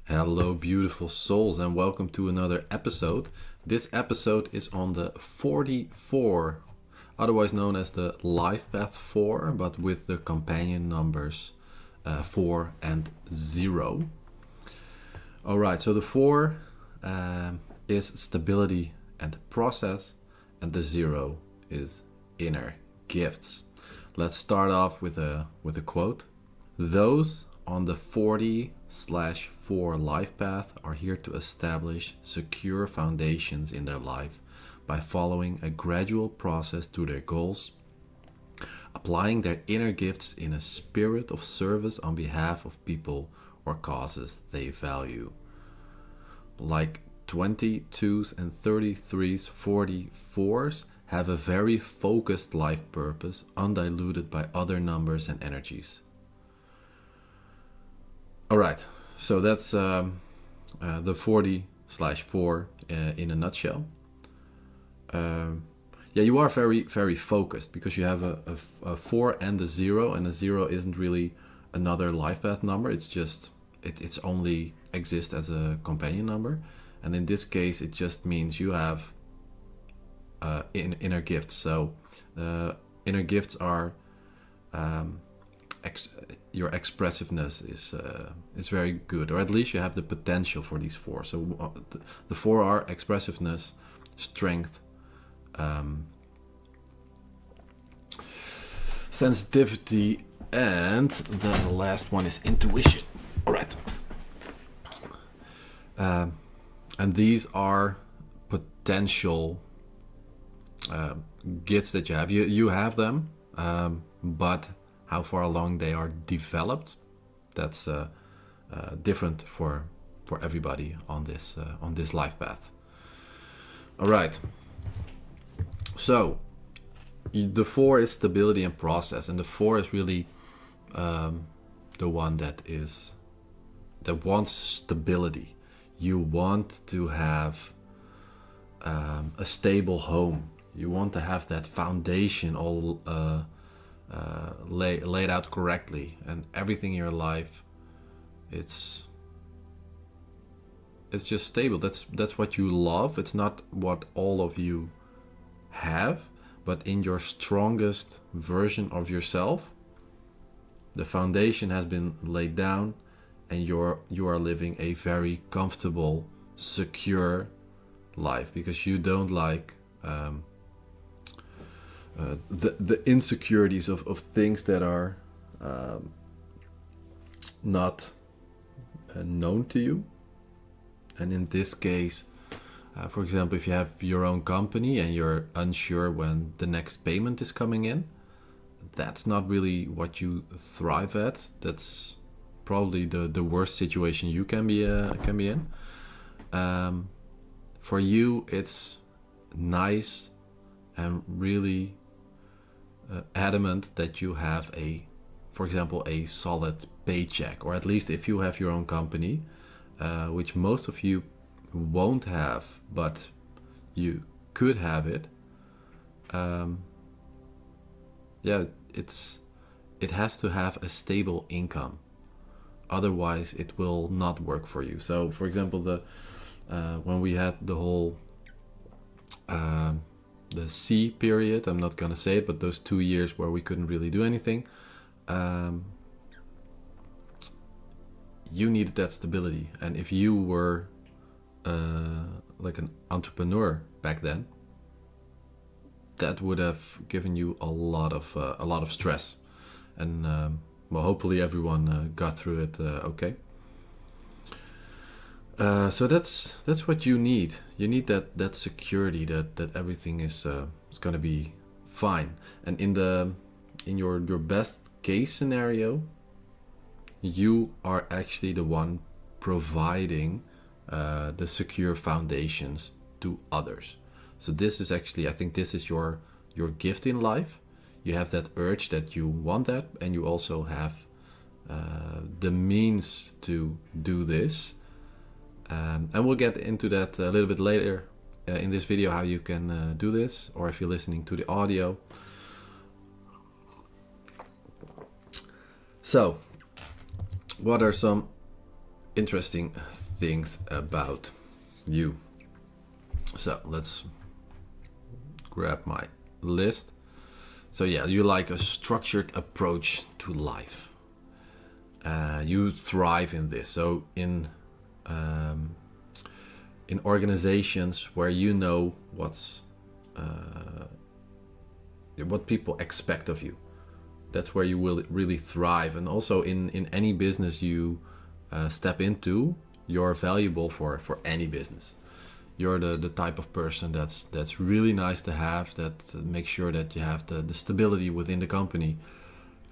Hello, beautiful souls, and welcome to another episode. This episode is on the 44, otherwise known as the Life Path 4, but with the companion numbers 4 and 0. Alright, so the 4 is stability and process, and the 0 is inner gifts. Let's start off with a quote. Those on the 40/4 life path are here to establish secure foundations in their life by following a gradual process to their goals, applying their inner gifts in a spirit of service on behalf of people or causes they value. Like 22s and 33s, 44s have a very focused life purpose, undiluted by other numbers and energies. All right, so that's the 40/4 in a nutshell. You are very, very focused because you have a 4 and a 0, and a 0 isn't really another life path number. It's just, it's only exists as a companion number. And in this case, it just means you have inner gifts. So inner gifts are your expressiveness is very good, or at least you have the potential for these 4. So the 4 are expressiveness, strength, sensitivity, and the last one is intuition. All right. And these are potential gifts that you have. You have them, but how far along they are developed, that's different for everybody on this life path. All right. So the 4 is stability and process, and the 4 is really the one that wants stability. You want to have a stable home. You want to have that foundation all laid out correctly, and everything in your life, it's just stable. That's what you love. It's not what all of you have, but in your strongest version of yourself, the foundation has been laid down, and you are living a very comfortable, secure life, because you don't like the insecurities of things that are not known to you. And in this case, for example, if you have your own company and you're unsure when the next payment is coming in, that's not really what you thrive at. That's probably the worst situation you can be in. For you, it's nice and really adamant that you have for example, a solid paycheck, or at least if you have your own company, which most of you won't have, but you could have it. It has to have a stable income, otherwise it will not work for you. So for example, when we had the whole the C period, I'm not gonna say it, but those 2 years where we couldn't really do anything, you needed that stability. And if you were like an entrepreneur back then, that would have given you a lot of stress. And well, hopefully everyone got through it okay. So that's what you need. You need that security that everything is going to be fine. And in your best case scenario, you are actually the one providing the secure foundations to others. So this is actually, I think this is your gift in life. You have that urge that you want that, and you also have the means to do this. And we'll get into that a little bit later in this video, how you can do this, or if you're listening to the audio. So, what are some interesting things about you. So let's grab my list. So yeah, you like a structured approach to life. You thrive in this. So in organizations where you know what people expect of you, that's where you will really thrive. And also in any business you step into, you're valuable for any business. You're the type of person that's really nice to have, that makes sure that you have the stability within the company,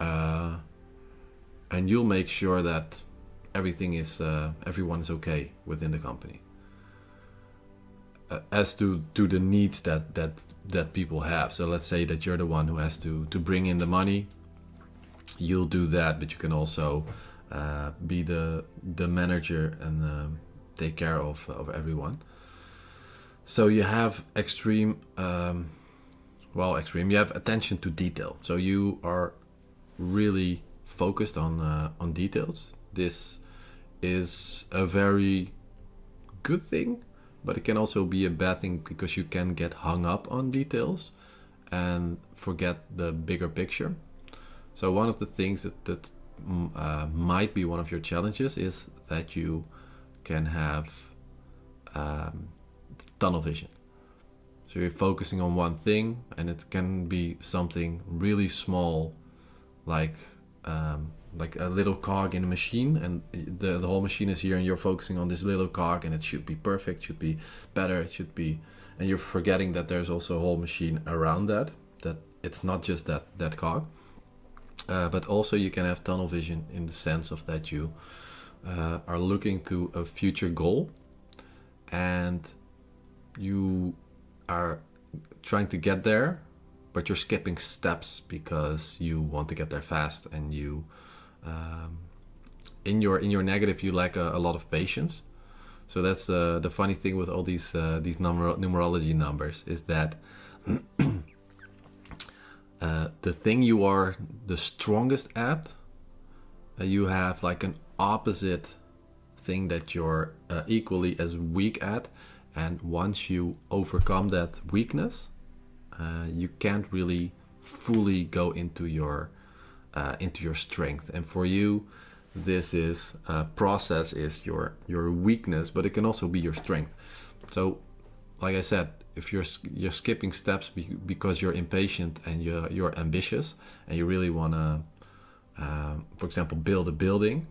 and you'll make sure that everyone is okay within the company. As to the needs that people have. So let's say that you're the one who has to bring in the money. You'll do that, but you can also be the manager and take care of everyone. So you have extreme. You have attention to detail. So you are really focused on details. This is a very good thing, but it can also be a bad thing because you can get hung up on details and forget the bigger picture. So one of the things that might be one of your challenges is that you can have tunnel vision. So you're focusing on one thing, and it can be something really small, like a little cog in a machine, and the whole machine is here, and you're focusing on this little cog, and it should be perfect, should be better, it should be, and you're forgetting that there's also a whole machine around that it's not just that cog. But also you can have tunnel vision in the sense of that you are looking to a future goal, and you are trying to get there, but you're skipping steps because you want to get there fast, and you in your negative you lack a lot of patience. So that's the funny thing with all these numerology numbers, is that the thing you are the strongest at, you have like an opposite thing that you're equally as weak at, and once you overcome that weakness, you can't really fully go into your strength. And for you, this is process is your weakness, but it can also be your strength. So, like I said, if you're skipping steps because you're impatient and you're ambitious and you really want to, for example, build a building,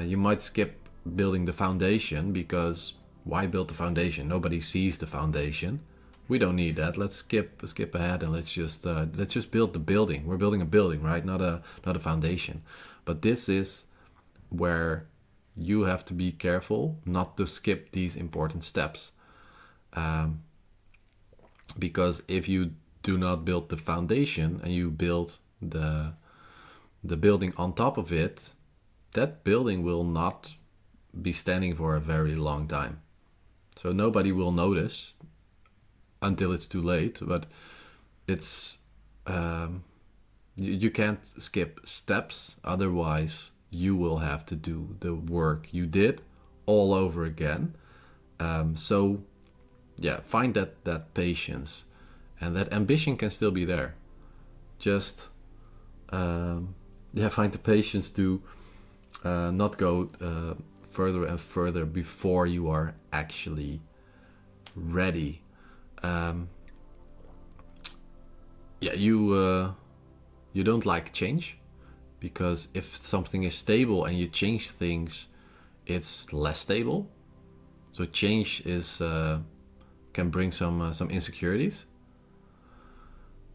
you might skip building the foundation, because why build the foundation? Nobody sees the foundation. We don't need that. Let's skip ahead and let's just build the building. We're building a building, right? Not a foundation. But this is where you have to be careful not to skip these important steps. Because if you do not build the foundation and you build the building on top of it, that building will not be standing for a very long time. So nobody will notice until it's too late. But it's you can't skip steps, otherwise you will have to do the work you did all over again. So yeah, find that patience, and that ambition can still be there. Just find the patience to not go further and further before you are actually ready. You don't like change, because if something is stable and you change things, it's less stable. So change is can bring some insecurities.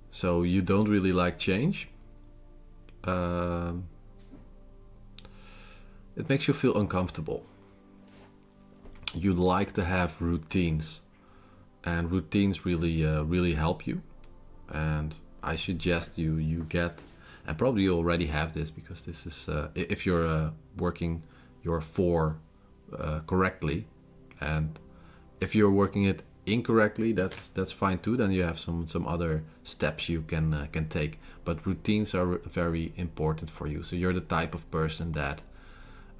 So you don't really like change. It makes you feel uncomfortable. You like to have routines, and routines really help you. And I suggest you get, and probably you already have this, because this is if you're working your 4 correctly, and if you're working it incorrectly, that's fine too. Then you have some other steps you can take. But routines are very important for you. So you're the type of person that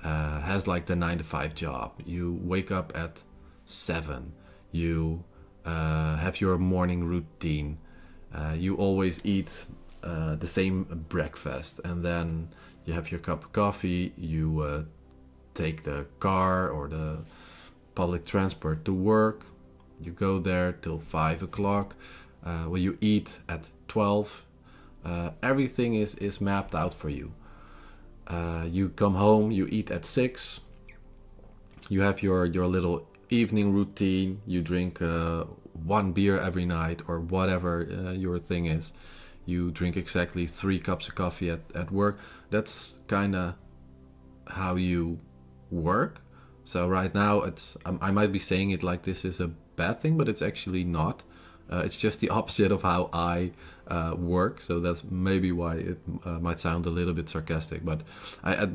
has like the 9 to 5 job. You wake up at 7. You have your morning routine. You always eat the same breakfast, and then you have your cup of coffee. You take the car or the public transport to work. You go there till 5 o'clock. Well, you eat at 12. Everything is mapped out for you. You come home, you eat at 6. You have your little evening routine. You drink 1 beer every night, or whatever your thing is. You drink exactly 3 cups of coffee at work. That's kind of how you work. So right now, I might be saying it like this is a bad thing, but it's actually not. It's just the opposite of how I work. So that's maybe why it might sound a little bit sarcastic. But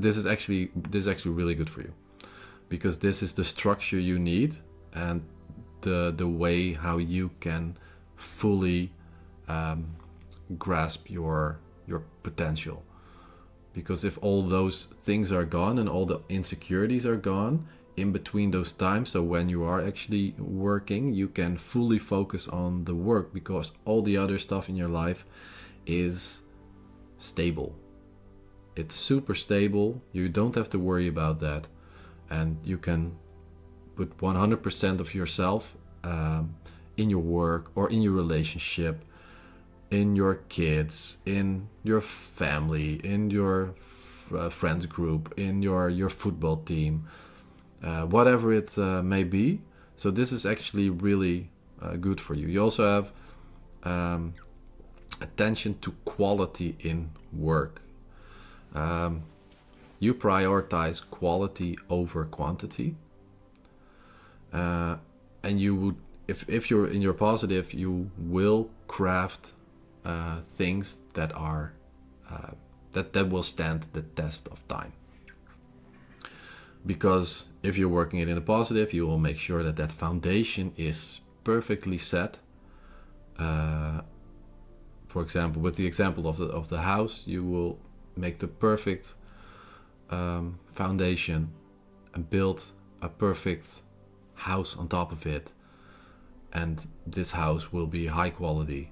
this is actually really good for you, because this is the structure you need, and the way how you can fully grasp your potential. Because if all those things are gone and all the insecurities are gone in between those times, so when you are actually working, you can fully focus on the work, because all the other stuff in your life is stable. It's super stable. You don't have to worry about that, and you can put 100% of yourself in your work or in your relationship, in your kids, in your family, in your friends group, in your football team, whatever it may be. So this is actually really good for you. You also have attention to quality in work. You prioritize quality over quantity, and you would, if you're in your positive, you will craft things that are that will stand the test of time. Because if you're working it in a positive, you will make sure that that foundation is perfectly set. For example, with the example of the house, you will make the perfect foundation and build a perfect house on top of it, and this house will be high quality,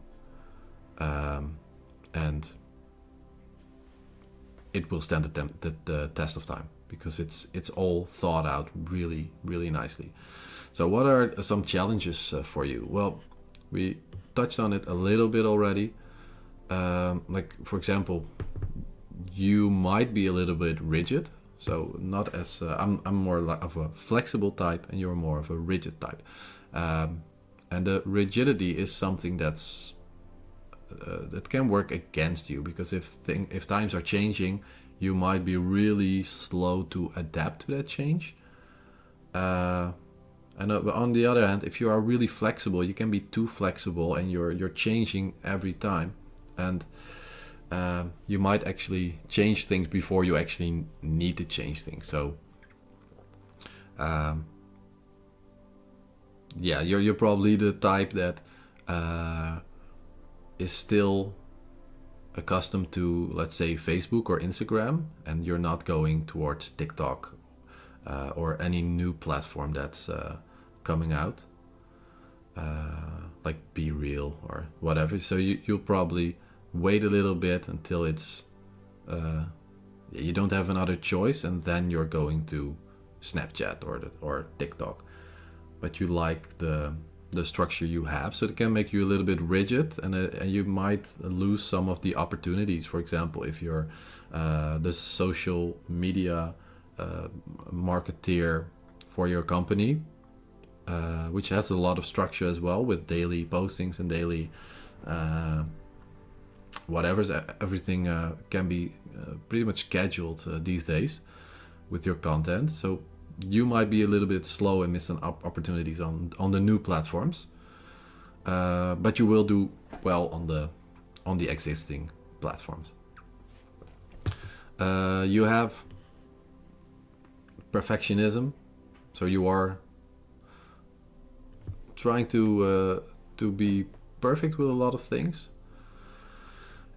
and it will stand the test of time, because it's all thought out really, really nicely. So what are some challenges for you? Well, we touched on it a little bit already. Like, for example, you might be a little bit rigid. So not as I'm more of a flexible type, and you're more of a rigid type. And the rigidity is something that can work against you, because if times are changing, you might be really slow to adapt to that change. And on the other hand, if you are really flexible, you can be too flexible, and you're changing every time, and you might actually change things before you actually need to change things. So yeah, you're probably the type that is still accustomed to, let's say, Facebook or Instagram, and you're not going towards TikTok or any new platform that's coming out, like Be Real or whatever. So you'll probably wait a little bit until it's you don't have another choice, and then you're going to Snapchat or TikTok. But you like the structure you have, so it can make you a little bit rigid, and you might lose some of the opportunities. For example, if you're the social media marketeer for your company, which has a lot of structure as well, with daily postings and daily everything can be pretty much scheduled these days with your content. So you might be a little bit slow and missing opportunities on the new platforms, but you will do well on the existing platforms. You have perfectionism, so you are trying to be perfect with a lot of things,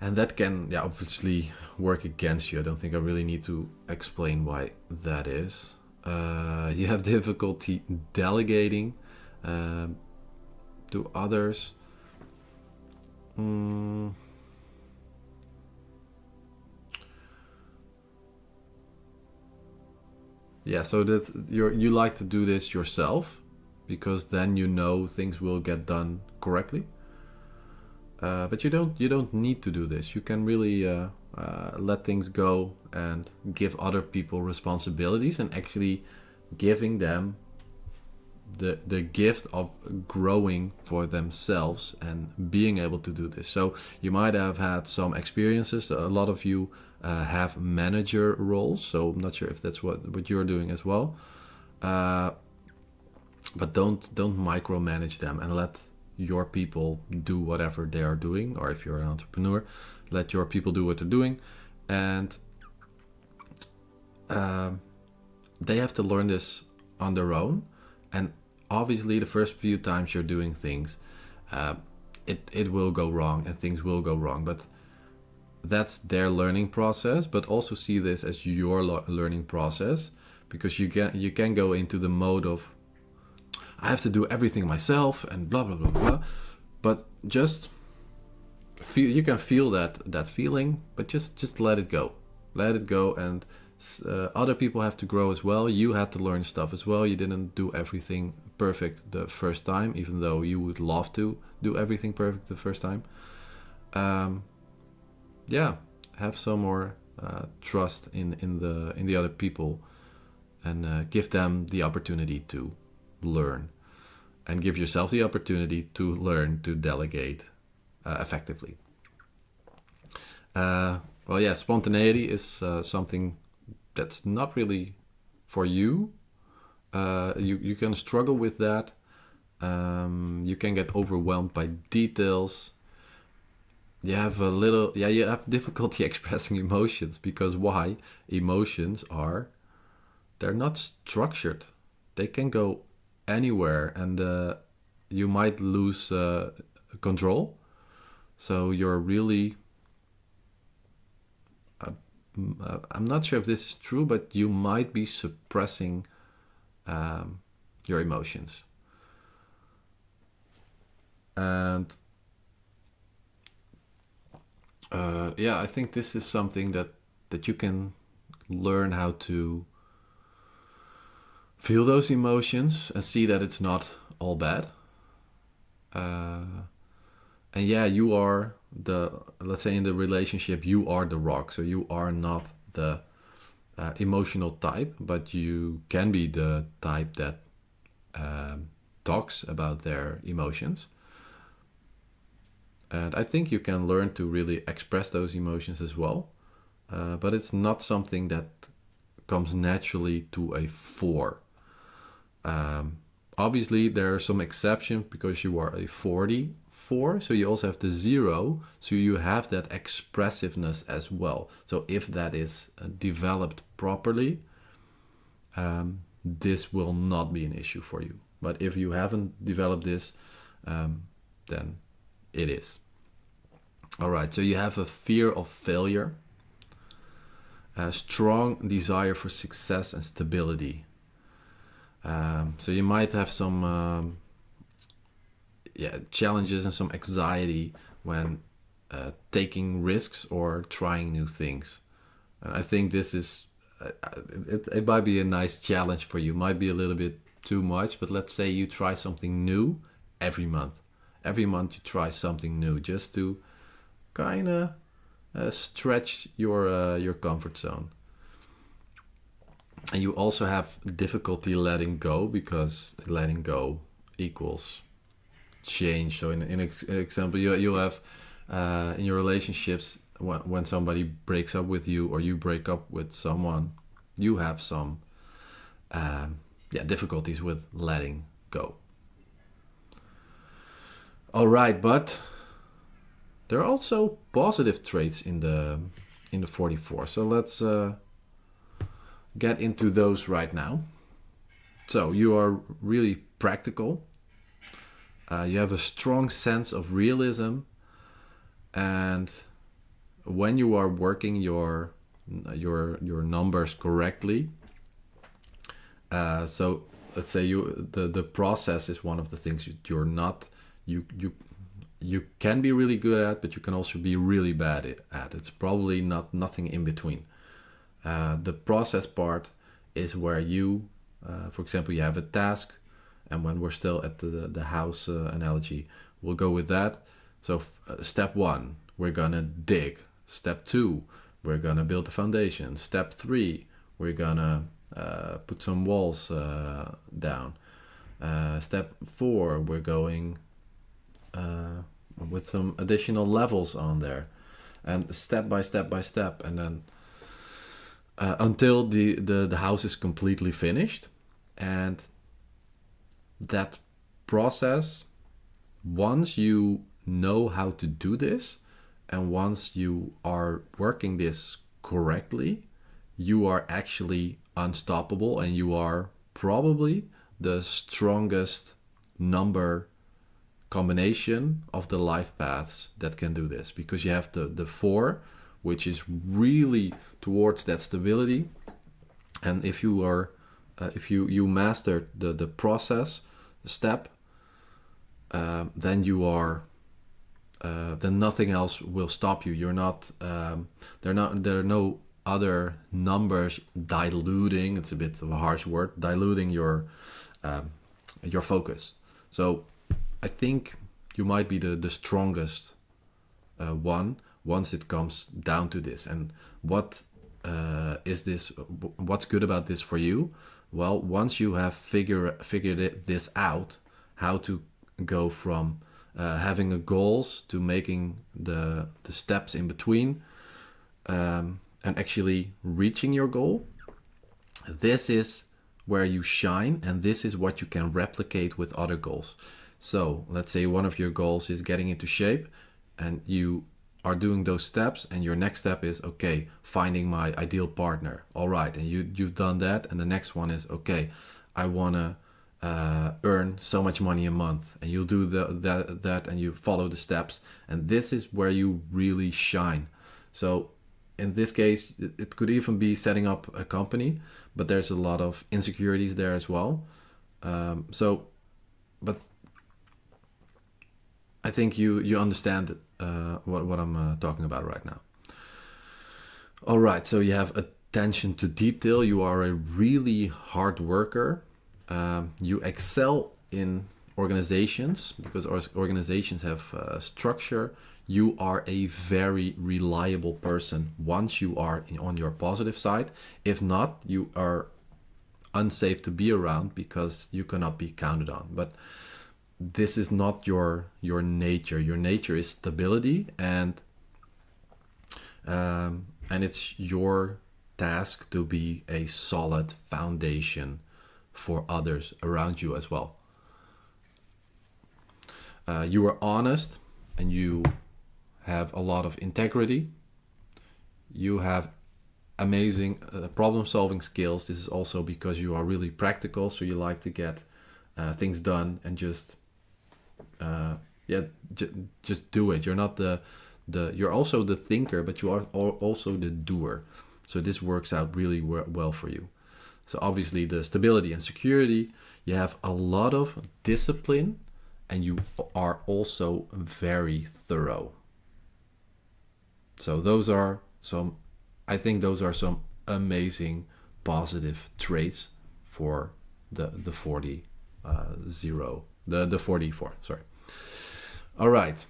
and that can obviously work against you. I don't think I really need to explain why that is. You have difficulty delegating to others. Yeah, so that you like to do this yourself, because then you know things will get done correctly. But you don't need to do this. You can really let things go and give other people responsibilities, and actually giving them the gift of growing for themselves and being able to do this. So you might have had some experiences. A lot of you have manager roles, so I'm not sure if that's what you're doing as well. But don't micromanage them, and let your people do whatever they are doing. Or if you're an entrepreneur, let your people do what they're doing, and they have to learn this on their own. And obviously the first few times you're doing things, it will go wrong, and things will go wrong, but that's their learning process. But also see this as your learning process, because you can go into the mode of, I have to do everything myself and blah blah blah blah. But just feel, you can feel that feeling, but just let it go. And other people have to grow as well. You had to learn stuff as well. You didn't do everything perfect the first time, even though you would love to do everything perfect the first time. Have some more trust in the other people, and give them the opportunity to learn, and give yourself the opportunity to learn to delegate effectively. Spontaneity is something that's not really for you. You can struggle with that. You can get overwhelmed by details. You have you have difficulty expressing emotions, because why? Emotions they're not structured. They can go anywhere, and you might lose control. So you're really, I'm not sure if this is true, but you might be suppressing your emotions. And I think this is something that you can learn how to feel those emotions and see that it's not all bad. You are let's say in the relationship, you are the rock. So you are not the emotional type, but you can be the type that talks about their emotions. And I think you can learn to really express those emotions as well. But it's not something that comes naturally to a 4. Obviously, there are some exceptions, because you are a 44, so you also have the 0, so you have that expressiveness as well. So if that is developed properly, this will not be an issue for you. But if you haven't developed this, then it is. All right, so you have a fear of failure, a strong desire for success and stability. So you might have some challenges and some anxiety when taking risks or trying new things. And I think this is, it might be a nice challenge for you. Might be a little bit too much, but let's say you try something new every month. Every month you try something new, just to kind of stretch your comfort zone. And you also have difficulty letting go, because letting go equals change. So in example, you have in your relationships, when somebody breaks up with you, or you break up with someone, you have some difficulties with letting go. All right, but there are also positive traits in the 44. So let's get into those right now. So you are really practical. You have a strong sense of realism, and when you are working your numbers correctly, so let's say the process is one of the things you're not you can be really good at, but you can also be really bad at. It's probably nothing in between. The process part is where you, for example, you have a task, and when we're still at the house analogy, we'll go with that. So step 1, we're gonna dig. Step 2, we're gonna build the foundation. Step 3, we're gonna put some walls down. Step 4, we're going with some additional levels on there, and step by step, and then until the house is completely finished. And that process, once you know how to do this, and once you are working this correctly, you are actually unstoppable, and you are probably the strongest number combination of the life paths that can do this, because you have the 4, which is really towards that stability. And if you are if you master the process, the step, then you are then nothing else will stop you. You're not there are no other numbers diluting, it's a bit of a harsh word, diluting your focus. So I think you might be the strongest one once it comes down to this. And what is this? What's good about this for you? Well, once you have figured this out, how to go from having a goals to making the steps in between, and actually reaching your goal, this is where you shine, and this is what you can replicate with other goals. So let's say one of your goals is getting into shape, and you are doing those steps, and your next step is, okay, finding my ideal partner. All right, and you've done that, and the next one is, okay, I want to earn so much money a month, and you'll do that, and you follow the steps, and this is where you really shine. So in this case, it could even be setting up a company, but there's a lot of insecurities there as well. But I think you understand what I'm talking about right now. All right, so you have attention to detail. You are a really hard worker. You excel in organizations because organizations have structure. You are a very reliable person once you are on your positive side. If not, you are unsafe to be around because you cannot be counted on. But this is not your nature. Your nature is stability, and it's your task to be a solid foundation for others around you as well. You are honest, and you have a lot of integrity. You have amazing problem-solving skills. This is also because you are really practical, so you like to get things done and just do it. You're not you're also the thinker, but you are also the doer. So this works out really well for you. So obviously the stability and security, you have a lot of discipline, and you are also very thorough. So I think those are some amazing positive traits for the 44, sorry. All right.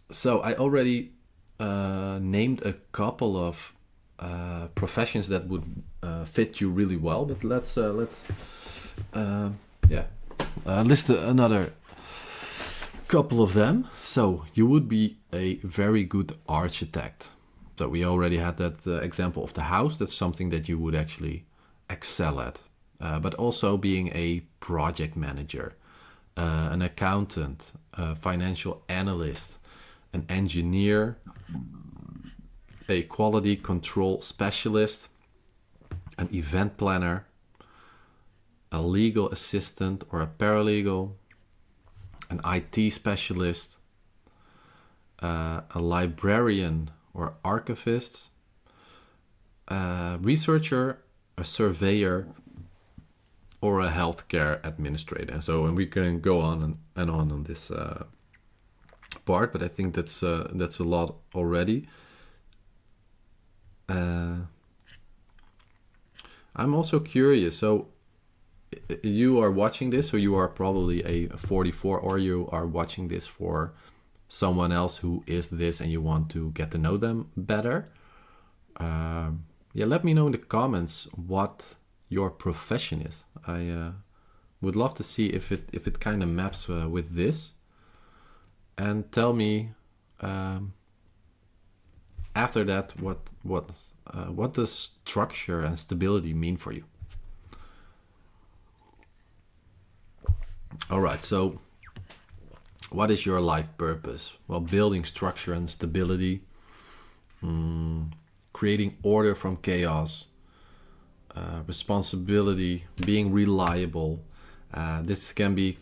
So I already named a couple of professions that would fit you really well, but let's list another couple of them. So you would be a very good architect. So we already had that example of the house. That's something that you would actually excel at. But also being a project manager, an accountant, a financial analyst, an engineer, a quality control specialist, an event planner, a legal assistant or a paralegal, an IT specialist, a librarian or archivist, a researcher, a surveyor, or a healthcare administrator. And we can go on and on this part, but I think that's a lot already. I'm also curious. So you are watching this, so you are probably a 44, or you are watching this for someone else who is this and you want to get to know them better. Let me know in the comments what your profession is. I would love to see if it kind of maps with this, and tell me after that what does structure and stability mean for you. All right, so what is your life purpose? Well, building structure and stability, creating order from chaos, responsibility, being reliable. This can be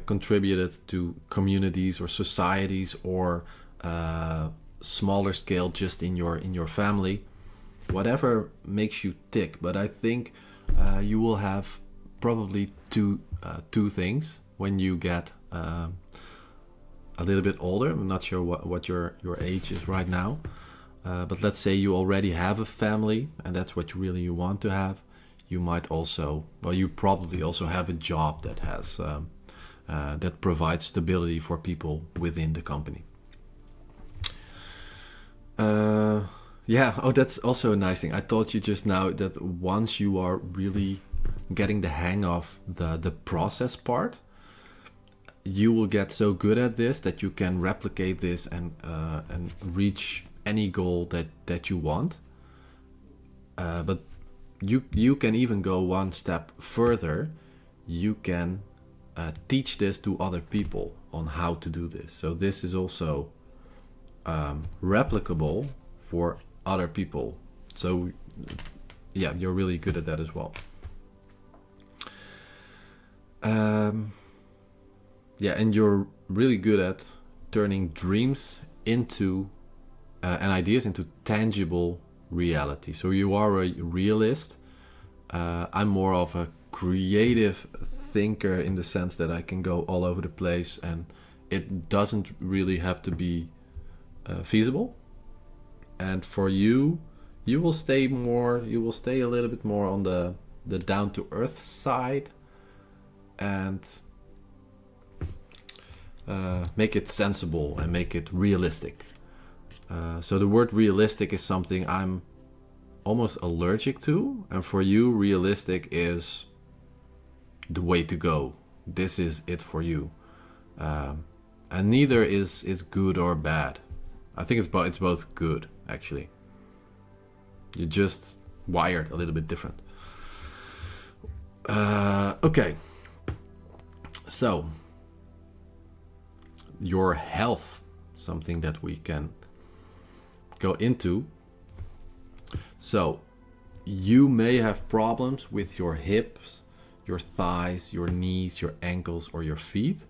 contributed to communities or societies, or smaller scale, just in your family. Whatever makes you tick. But I think you will have probably two things when you get a little bit older. I'm not sure what your age is right now, but let's say you already have a family and that's what you want to have. You might also, you probably also have a job that has that provides stability for people within the company. That's also a nice thing. I taught you just now that once you are really getting the hang of the process part, you will get so good at this that you can replicate this and reach any goal that you want. But you can even go one step further. You can teach this to other people on how to do this. So this is also replicable for other people. So you're really good at that as well. And you're really good at turning dreams into and ideas into tangible reality. So you are a realist. I'm more of a creative thinker in the sense that I can go all over the place, and it doesn't really have to be feasible. And for you will stay a little bit more on the down to earth side, and make it sensible and make it realistic. So the word realistic is something I'm almost allergic to, and for you, realistic is the way to go. This is it for you, and neither is good or bad. I think it's both good, actually. You're just wired a little bit different. Okay. So, your health, something that we can go into. So, you may have problems with your hips, your thighs, your knees, your ankles, or your feet.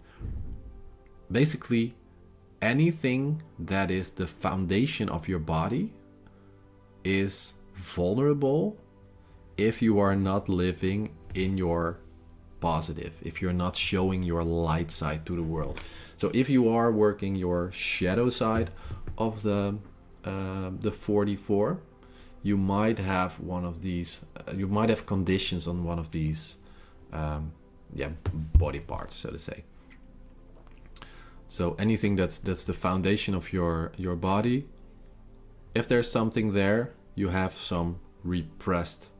Basically, anything that is the foundation of your body is vulnerable if you are not living in your positive, if you're not showing your light side to the world. So if you are working your shadow side of the 44, you might have one of these, you might have conditions on one of these body parts, so to say. So anything that's the foundation of your body, if there's something there, you have some repressed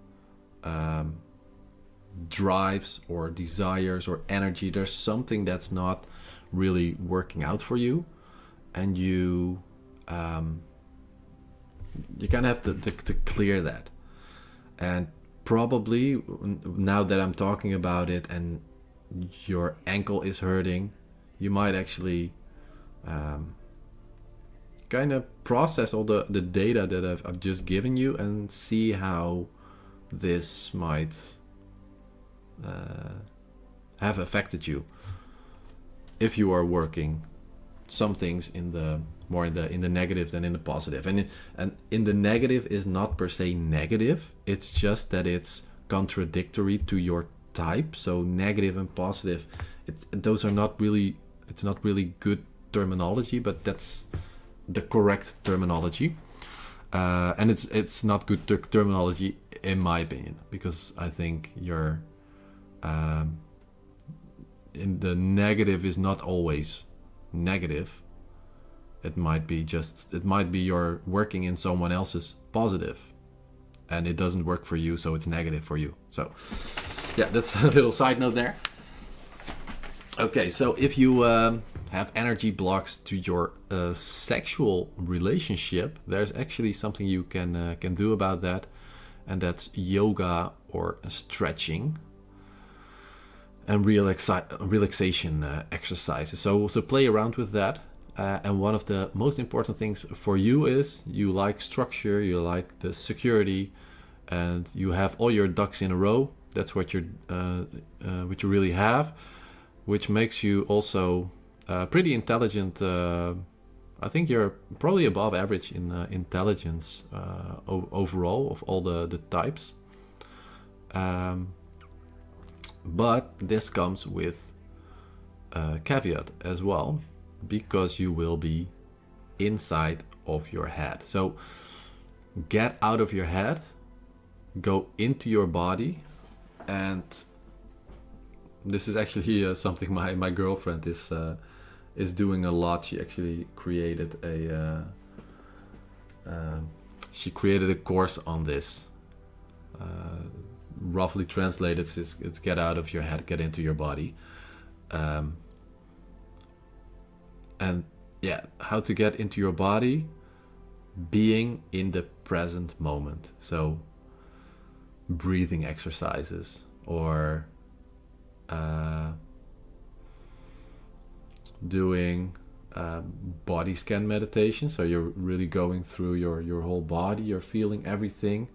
drives or desires or energy. There's something that's not really working out for you, and you kind of have to clear that. And probably now that I'm talking about it and your ankle is hurting, you might actually kind of process all the data that I've just given you and see how this might have affected you if you are working some things in the more in the negative than in the positive. And in the negative is not per se negative. It's just that it's contradictory to your type. So negative and positive, those are not really. It's not really good terminology, but that's the correct terminology. And it's not good terminology in my opinion, because I think you're in the negative is not always negative. It might be you're working in someone else's positive, and it doesn't work for you, so it's negative for you. So yeah, that's a little side note there. Okay, so if you have energy blocks to your sexual relationship, there's actually something you can do about that, and that's yoga or stretching and relaxation exercises. So play around with that. And one of the most important things for you is you like structure, you like the security, and you have all your ducks in a row. That's what you really have, which makes you also pretty intelligent. I think you're probably above average in intelligence overall of all the types. But this comes with a caveat as well, because you will be inside of your head. So get out of your head, go into your body, and this is actually something my girlfriend is doing a lot. She actually created a course on this. Roughly translated, it's get out of your head, get into your body. And yeah, how to get into your body, being in the present moment. So breathing exercises, or doing body scan meditation. So you're really going through your whole body, you're feeling everything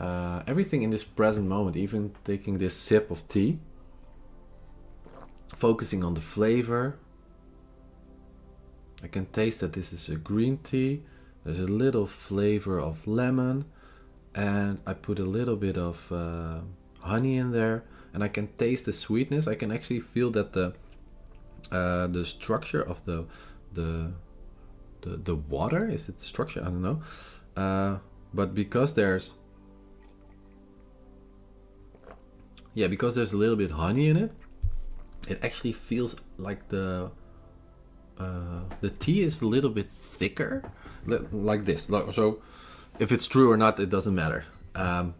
in this present moment, even taking this sip of tea, focusing on the flavor. I can taste that this is a green tea. There's a little flavor of lemon, and I put a little bit of honey in there, and I can taste the sweetness. I can actually feel that the structure of the water, is it the structure? I don't know. But because there's a little bit honey in it, it actually feels like the tea is a little bit thicker, like this. So if it's true or not, it doesn't matter,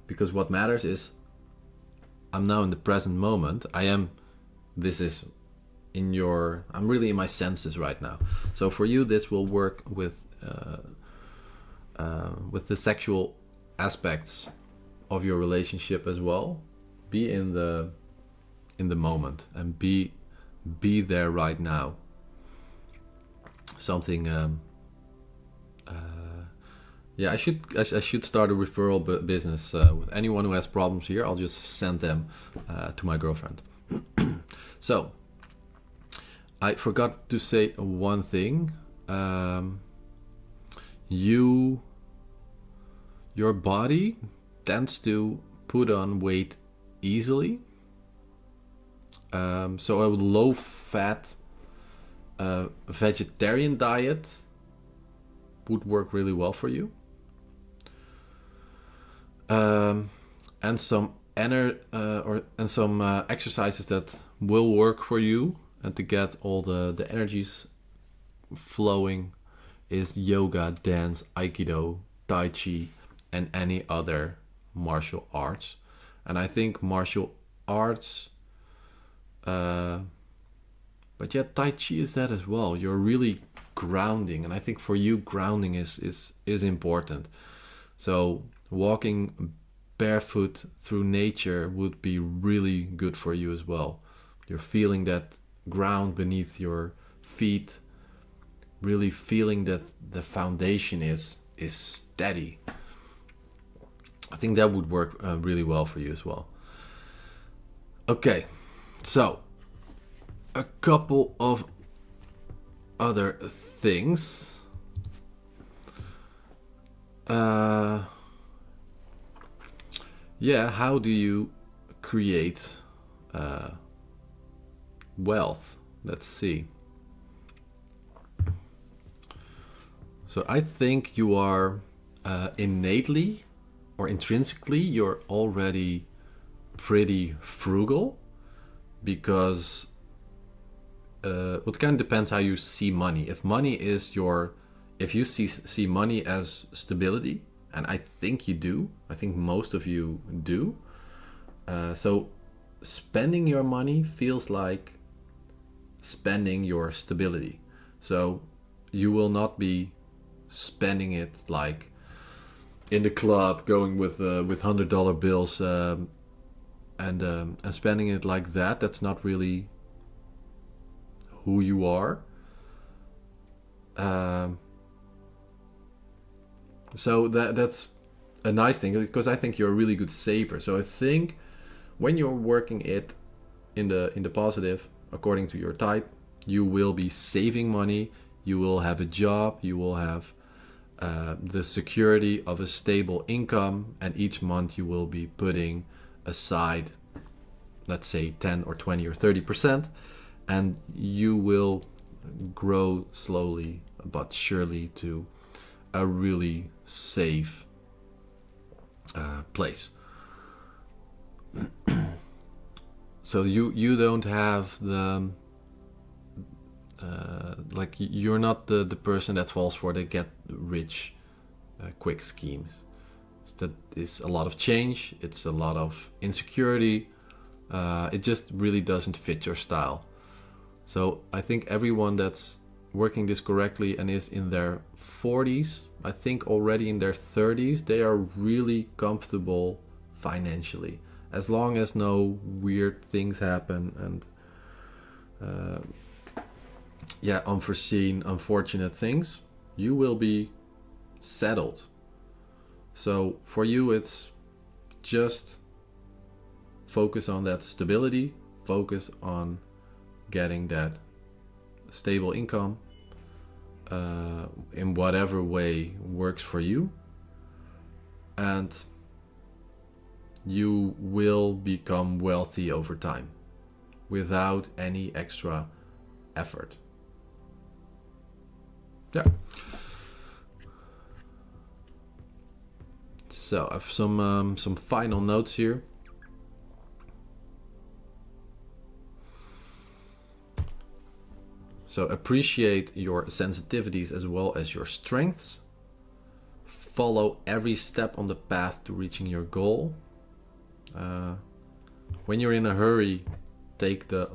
because what matters is I'm now in the present moment. I'm really in my senses right now. So for you, this will work with the sexual aspects of your relationship as well. Be in the moment and be there right now. Something I should start a referral business with anyone who has problems here. I'll just send them to my girlfriend. So I forgot to say one thing. Your body tends to put on weight easily. So a low fat vegetarian diet would work really well for you. And some exercises that will work for you and to get all the energies flowing is yoga, dance, aikido, tai chi, and any other martial arts. And I think martial arts, but yeah, tai chi is that as well. You're really grounding, and I think for you grounding is important. So walking barefoot through nature would be really good for you as well. You're feeling that ground beneath your feet, really feeling that the foundation is steady. I think that would work really well for you as well. Okay, so a couple of other things. Yeah, how do you create wealth? Let's see. So I think you are innately or intrinsically, you're already pretty frugal, because it kind of depends how you see money. If money is if you see money as stability, and I think you do, I think most of you do, so spending your money feels like spending your stability. So you will not be spending it like in the club, going with $100 bills, and spending it like that. That's not really who you are. So that's a nice thing, because I think you're a really good saver. So I think when you're working it in the positive, according to your type, you will be saving money. You will have a job. You will have the security of a stable income, and each month you will be putting aside, let's say 10 or 20 or 30%, and you will grow slowly but surely to a really safe place. So you don't have the like, you're not the person that falls for the get rich quick schemes. That is a lot of change, it's a lot of insecurity, it just really doesn't fit your style. So I think everyone that's working this correctly and is in their 40s, I think already in their 30s, they are really comfortable financially, as long as no weird things happen and unforeseen, unfortunate things, you will be settled. So for you, it's just focus on that stability, focus on getting that stable income in whatever way works for you, and you will become wealthy over time without any extra effort. Yeah. So I have some final notes here. So appreciate your sensitivities as well as your strengths. Follow every step on the path to reaching your goal. When you're in a hurry, take the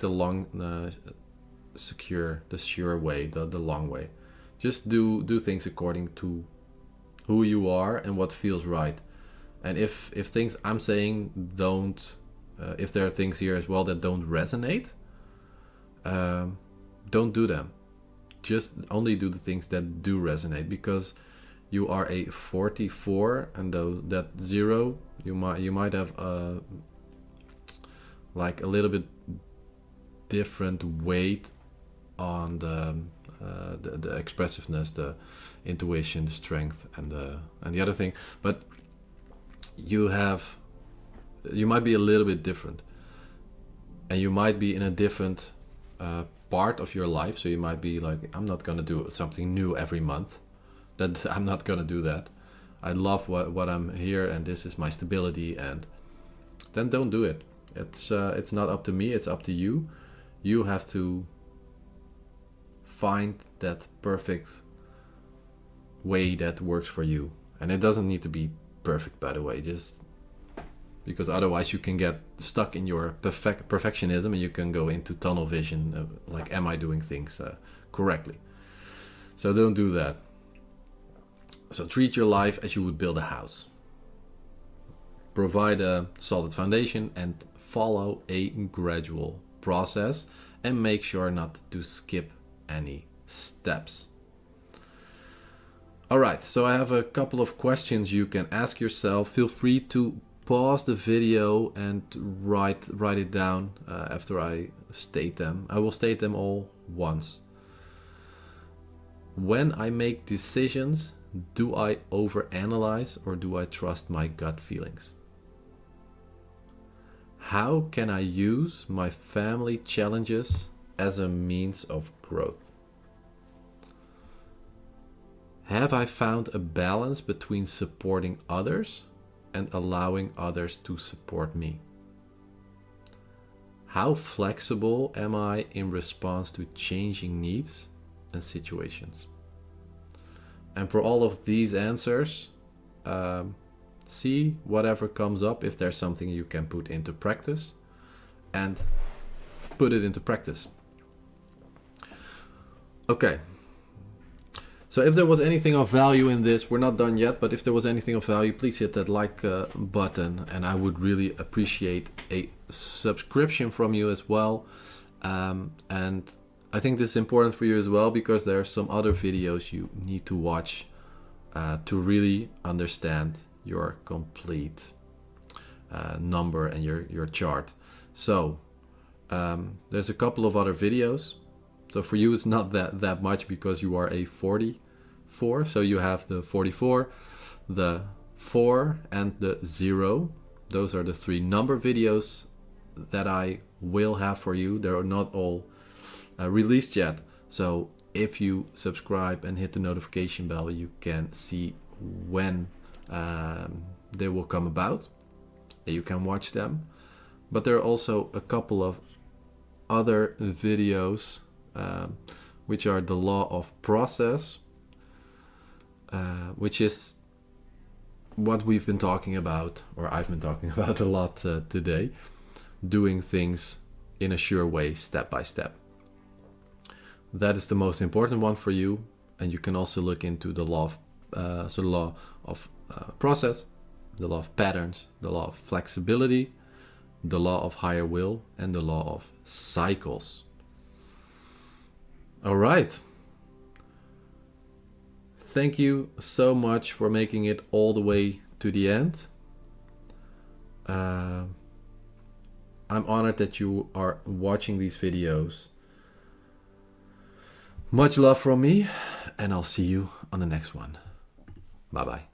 long, sure way, the long way. Just do things according to who you are and what feels right. And if things I'm saying don't, if there are things here as well that don't resonate, don't do them. Just only do the things that do resonate, because you are a 44, and that 0, you might have like a little bit different weight on the expressiveness, the intuition, the strength, and the other thing. But you might be a little bit different, and you might be in a different part of your life. So you might be like, I'm not gonna do something new every month. That I'm not gonna do that. I love what I'm here, and this is my stability. And then don't do it. It's not up to me. It's up to you. You have to find that perfect way that works for you, and it doesn't need to be perfect, by the way. Just because otherwise you can get stuck in your perfectionism, and you can go into tunnel vision, like, am I doing things correctly? So don't do that. So treat your life as you would build a house. Provide a solid foundation and follow a gradual process, and make sure not to skip any steps. All right, so I have a couple of questions you can ask yourself. Feel free to pause the video and write it down after I state them. I will state them all once. When I make decisions, do I overanalyze or do I trust my gut feelings? How can I use my family challenges as a means of growth? Have I found a balance between supporting others and allowing others to support me? How flexible am I in response to changing needs and situations? And for all of these answers, see whatever comes up, if there's something you can put into practice, and put it into practice. Okay. So if there was anything of value in this, we're not done yet, but if there was anything of value, please hit that like button, and I would really appreciate a subscription from you as well. And I think this is important for you as well, because there are some other videos you need to watch to really understand your complete number and your chart. So there's a couple of other videos. So for you, it's not that much because you are a 44. So you have the 44, the 4, and the 0. Those are the 3 number videos that I will have for you. They're not all released yet. So if you subscribe and hit the notification bell, you can see when they will come about. And you can watch them. But there are also a couple of other videos which are the law of process, which is what we've been talking about, or I've been talking about a lot today, doing things in a sure way, step by step. That is the most important one for you, and you can also look into the law of process, the law of patterns, the law of flexibility, the law of higher will, and the law of cycles. All right. Thank you so much for making it all the way to the end. I'm honored that you are watching these videos. Much love from me, and I'll see you on the next one. Bye-bye.